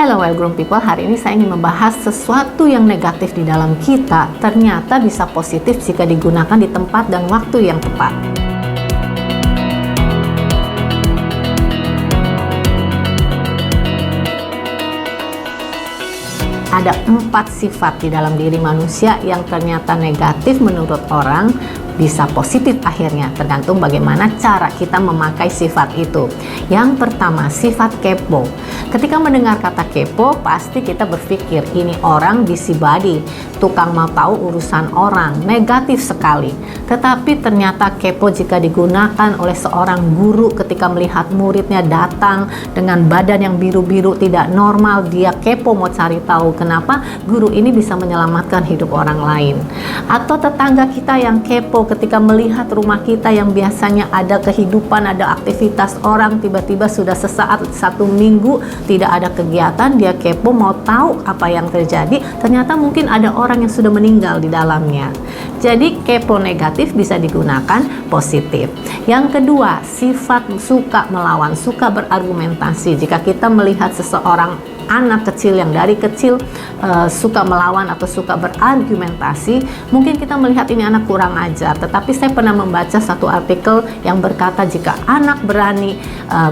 Hello well grown people, hari ini saya ingin membahas sesuatu yang negatif di dalam kita ternyata bisa positif jika digunakan di tempat dan waktu yang tepat. Ada 4 sifat di dalam diri manusia yang ternyata negatif menurut orang, bisa positif akhirnya, tergantung bagaimana cara kita memakai sifat itu. Yang pertama, sifat kepo. Ketika mendengar kata kepo, pasti kita berpikir ini orang busybody, tukang mau tahu urusan orang, negatif sekali. Tetapi ternyata kepo jika digunakan oleh seorang guru ketika melihat muridnya datang dengan badan yang biru-biru tidak normal, dia kepo mau cari tahu kenapa guru ini bisa menyelamatkan hidup orang lain. Atau tetangga kita yang kepo ketika melihat rumah kita yang biasanya ada kehidupan, ada aktivitas orang, tiba-tiba sudah sesaat 1 minggu tidak ada kegiatan, dia kepo mau tahu apa yang terjadi, ternyata mungkin ada orang yang sudah meninggal di dalamnya. Jadi kepo negatif bisa digunakan positif. Yang kedua, sifat suka melawan, suka berargumentasi. Jika kita melihat seseorang anak kecil yang dari kecil suka melawan atau suka berargumentasi, mungkin kita melihat ini anak kurang ajar. Tetapi saya pernah membaca satu artikel yang berkata jika anak berani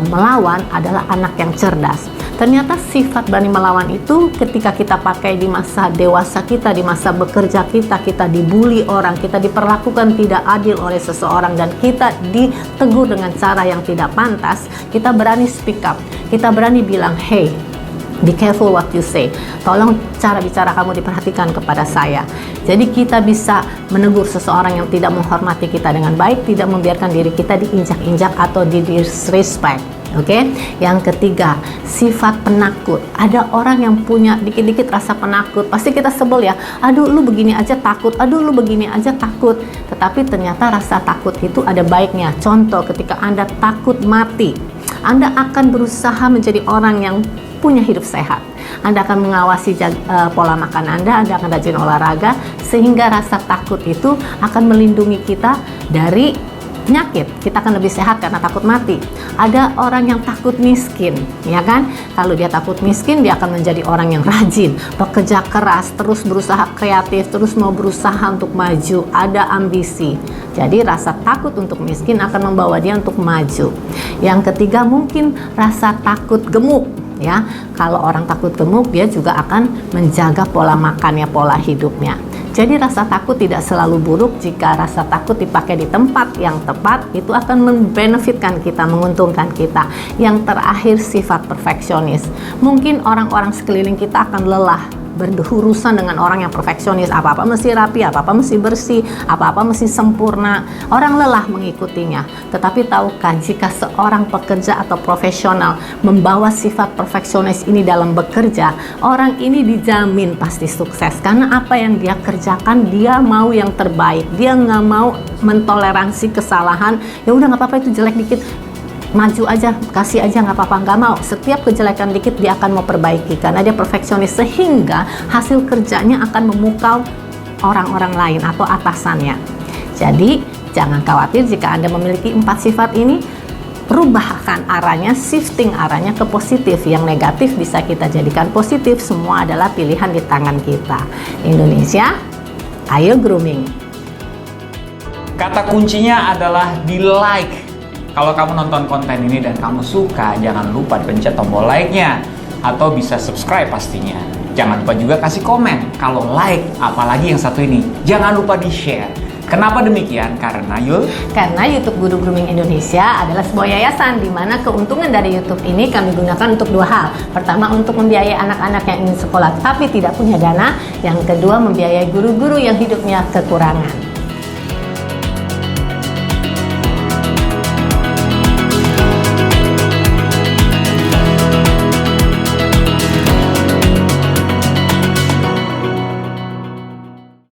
melawan adalah anak yang cerdas. Ternyata sifat berani melawan itu ketika kita pakai di masa dewasa kita, di masa bekerja kita, kita dibully orang, kita diperlakukan tidak adil oleh seseorang, dan kita ditegur dengan cara yang tidak pantas, kita berani speak up, kita berani bilang, hey, be careful what you say. Tolong cara bicara kamu diperhatikan kepada saya. Jadi kita bisa menegur seseorang yang tidak menghormati kita dengan baik, tidak membiarkan diri kita diinjak-injak atau disrespect. Oke. Yang ketiga, sifat penakut. Ada orang yang punya dikit-dikit rasa penakut. Pasti kita sebel ya. Aduh, lu begini aja takut. Aduh, lu begini aja takut. Tetapi ternyata rasa takut itu ada baiknya. Contoh, ketika Anda takut mati, Anda akan berusaha menjadi orang yang punya hidup sehat. Anda akan mengawasi pola makan Anda akan rajin olahraga, sehingga rasa takut itu akan melindungi kita dari penyakit. Kita akan lebih sehat karena takut mati. Ada orang yang takut miskin, ya kan? Kalau dia takut miskin, dia akan menjadi orang yang rajin, bekerja keras, terus berusaha kreatif, terus mau berusaha untuk maju, ada ambisi. Jadi rasa takut untuk miskin akan membawa dia untuk maju. Yang ketiga, mungkin rasa takut gemuk. Ya, kalau orang takut gemuk, dia juga akan menjaga pola makannya, pola hidupnya. Jadi rasa takut tidak selalu buruk. Jika rasa takut dipakai di tempat yang tepat, itu akan membenefitkan kita, menguntungkan kita. Yang terakhir, sifat perfeksionis. Mungkin orang-orang sekeliling kita akan lelah berurusan dengan orang yang perfeksionis, apa-apa mesti rapi, apa-apa mesti bersih, apa-apa mesti sempurna. Orang lelah mengikutinya. Tetapi tahukah jika seorang pekerja atau profesional membawa sifat perfeksionis ini dalam bekerja, orang ini dijamin pasti sukses. Karena apa yang dia kerjakan, dia mau yang terbaik. Dia nggak mau mentoleransi kesalahan. Ya udah nggak apa-apa, itu jelek dikit, maju aja, kasih aja, nggak apa-apa, nggak mau. Setiap kejelekan dikit dia akan mau perbaiki karena dia perfeksionis, sehingga hasil kerjanya akan memukau orang-orang lain atau atasannya. Jadi jangan khawatir jika Anda memiliki 4 sifat ini. Rubahkan arahnya, shifting arahnya ke positif. Yang negatif bisa kita jadikan positif. Semua adalah pilihan di tangan kita. Indonesia, ayo grooming. Kata kuncinya adalah di like. Kalau kamu nonton konten ini dan kamu suka, jangan lupa dipencet tombol like-nya. Atau bisa subscribe pastinya. Jangan lupa juga kasih komen. Kalau like, apalagi yang satu ini, jangan lupa di-share. Kenapa demikian? Karena YouTube Guru Grooming Indonesia adalah sebuah yayasan di mana keuntungan dari YouTube ini kami gunakan untuk 2 hal. Pertama, untuk membiayai anak-anak yang ingin sekolah tapi tidak punya dana. Yang kedua, membiayai guru-guru yang hidupnya kekurangan.